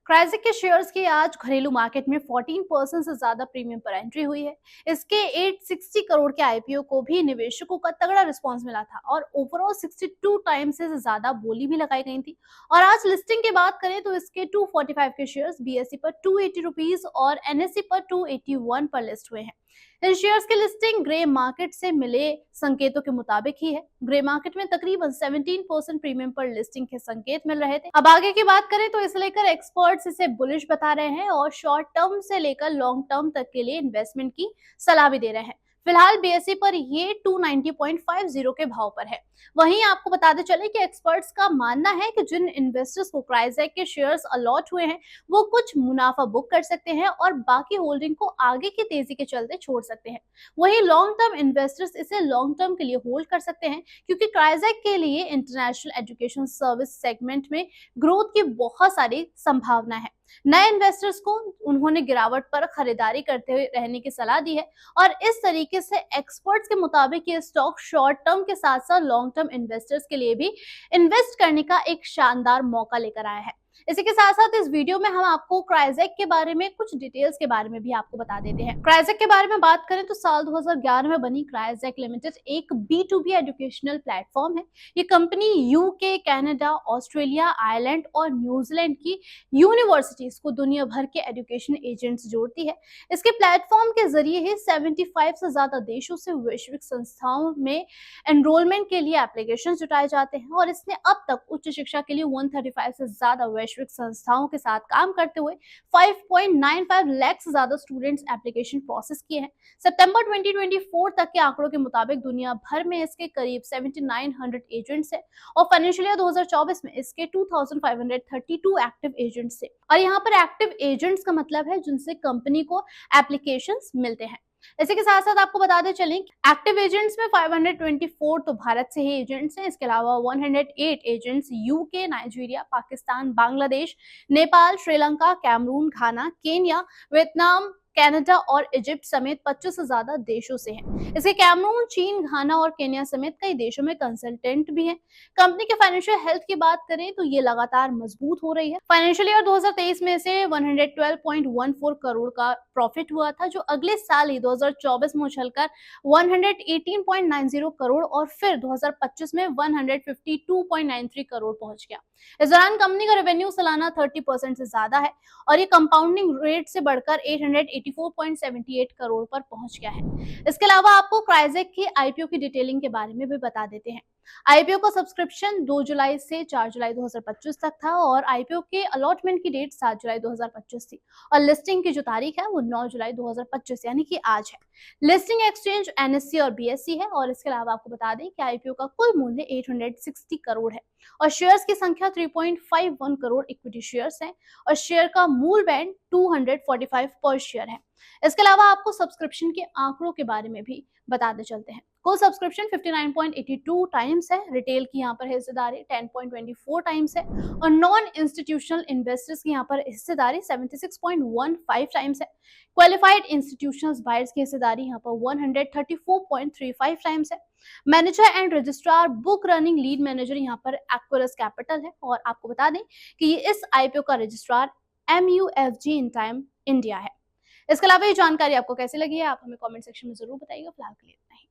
क्राइसिक के शेयर्स की आज घरेलू मार्केट में 14% से ज्यादा प्रीमियम पर एंट्री हुई है। इसके 860 करोड़ के आईपीओ को भी निवेशकों का तगड़ा रिस्पांस मिला था और ओवरऑल 62 टाइम्स से ज्यादा बोली भी लगाई गई थी। और आज लिस्टिंग की बात करें तो इसके 245 के शेयर्स बीएसई पर 280 रुपीज और एनएसई पर 281 पर लिस्ट हुए हैं। इन शेयर्स की लिस्टिंग ग्रे मार्केट से मिले संकेतों के मुताबिक ही है। ग्रे मार्केट में तकरीबन 17% प्रीमियम पर लिस्टिंग के संकेत मिल रहे थे। अब आगे की बात करें तो इसे लेकर एक्सपर्ट्स इसे बुलिश बता रहे हैं और शॉर्ट टर्म से लेकर लॉन्ग टर्म तक के लिए इन्वेस्टमेंट की सलाह भी दे रहे हैं। फिलहाल बीएसई पर ये 290.50 के भाव पर है। वहीं आपको बताते चले कि एक्सपर्ट्स का मानना है कि जिन इन्वेस्टर्स को क्राइजेक के शेयर्स अलॉट हुए हैं वो कुछ मुनाफा बुक कर सकते हैं और बाकी होल्डिंग को आगे की तेजी के चलते छोड़ सकते हैं। वहीं लॉन्ग टर्म इन्वेस्टर्स इसे लॉन्ग टर्म के लिए होल्ड कर सकते हैं क्योंकि क्राइजेक के लिए इंटरनेशनल एजुकेशन सर्विस सेगमेंट में ग्रोथ की बहुत सारी संभावना है। नए इन्वेस्टर्स को उन्होंने गिरावट पर खरीदारी करते हुए रहने की सलाह दी है और इस तरीके से एक्सपर्ट्स के मुताबिक ये स्टॉक शॉर्ट टर्म के साथ साथ लॉन्ग टर्म इन्वेस्टर्स के लिए भी इन्वेस्ट करने का एक शानदार मौका लेकर आया है। इसी के साथ साथ इस वीडियो में हम आपको क्राइजेक के बारे में कुछ डिटेल्स के बारे में भी आपको बता देते हैं। क्राइजेक के बारे में बात करें तो साल 2011 में बनी क्राइजेक लिमिटेड एक B2B एजुकेशनल प्लेटफॉर्म है। ये company UK, Canada, Australia, Ireland और न्यूजीलैंड की यूनिवर्सिटीज को दुनिया भर के एजुकेशन एजेंट्स जोड़ती है। इसके प्लेटफॉर्म के जरिए ही 75 से ज्यादा देशों से वैश्विक संस्थाओं में एनरोलमेंट के लिए एप्लीकेशन जुटाए जाते हैं और इसने अब तक उच्च शिक्षा के लिए 135 से ज्यादा वैश्विक संस्थाओं के साथ काम करते हुए 5.95 लाख से ज्यादा स्टूडेंट्स एप्लीकेशन प्रोसेस किए हैं। सितंबर 2024 तक के आंकड़ों के मुताबिक दुनिया भर में इसके करीब 7900 एजेंट्स हैं और फाइनेंशियल ईयर 2024 में इसके 2532 एक्टिव एजेंट्स थे। और यहाँ पर एक्टिव एजेंट्स का मतलब है जिनसे कंपनी को एप्लीकेशंस मिलते हैं। इसी के साथ साथ आपको बताते चलें एक्टिव एजेंट्स में 524 तो भारत से ही एजेंट्स हैं। इसके अलावा 108 agents UK, Nigeria, Pakistan, Bangladesh, Nepal, Sri Lanka, Cameroon, Ghana, Kenya, Vietnam, Canada और इजिप्ट समेत 25 से ज्यादा देशों से हैं। इसके कैमरून, चीन, घाना और केन्या समेत कई देशों में कंसल्टेंट भी हैं। कंपनी के फाइनेंशियल हेल्थ की बात करें तो ये लगातार मजबूत हो रही है। फाइनेंशियल ईयर 2023 में से 112.14 करोड़ का प्रॉफिट हुआ था जो अगले साल ही 2024 में उछलकर 118.90 करोड़ और फिर 2025 में 152.93 करोड़ पहुंच गया। इस दौरान कंपनी का रेवेन्यू सालाना 30% से ज्यादा है और ये कंपाउंडिंग रेट से बढ़कर 884.78 करोड़ पर पहुंच गया है। इसके अलावा आपको क्राइजेक की आईपीओ की डिटेलिंग के बारे में भी बता देते हैं। आईपीओ का सब्सक्रिप्शन 2 जुलाई से 4 जुलाई 2025 तक था और आईपीओ के अलॉटमेंट की डेट 7 जुलाई 2025 थी और लिस्टिंग की जो तारीख है वो 9 जुलाई 2025 यानी कि आज है। लिस्टिंग एक्सचेंज एनएससी और बीएसई है और इसके अलावा आपको बता दें कि आईपीओ का कुल मूल्य 860 करोड़ है और शेयर्स की संख्या 3.51 करोड़ इक्विटी शेयर्स हैं और शेयर का मूल बैंड 245 पर शेयर है। इसके अलावा आपको सब्सक्रिप्शन के आंकड़ों के बारे में भी बताते चलते हैं। कुल सब्सक्रिप्शन 59.82 टाइम्स है, रिटेल की यहाँ पर हिस्सेदारी 10.24 टाइम्स है और नॉन इंस्टीट्यूशनल इन्वेस्टर्स की यहाँ पर हिस्सेदारी 76.15 टाइम्स है। क्वालिफाइड इंस्टीट्यूशनल बायर्स की हिस्सेदारी यहाँ पर 134.35 टाइम्स है। Manager and registrar book running lead manager यहाँ पर एक्वेरस कैपिटल है और आपको बता दें कि ये इस आईपीओ का registrar MUFG in time India है। इसके अलावा ये जानकारी आपको कैसी लगी है आप हमें कमेंट सेक्शन में जरूर बताइएगा। फिलहाल के लिए इतना ही।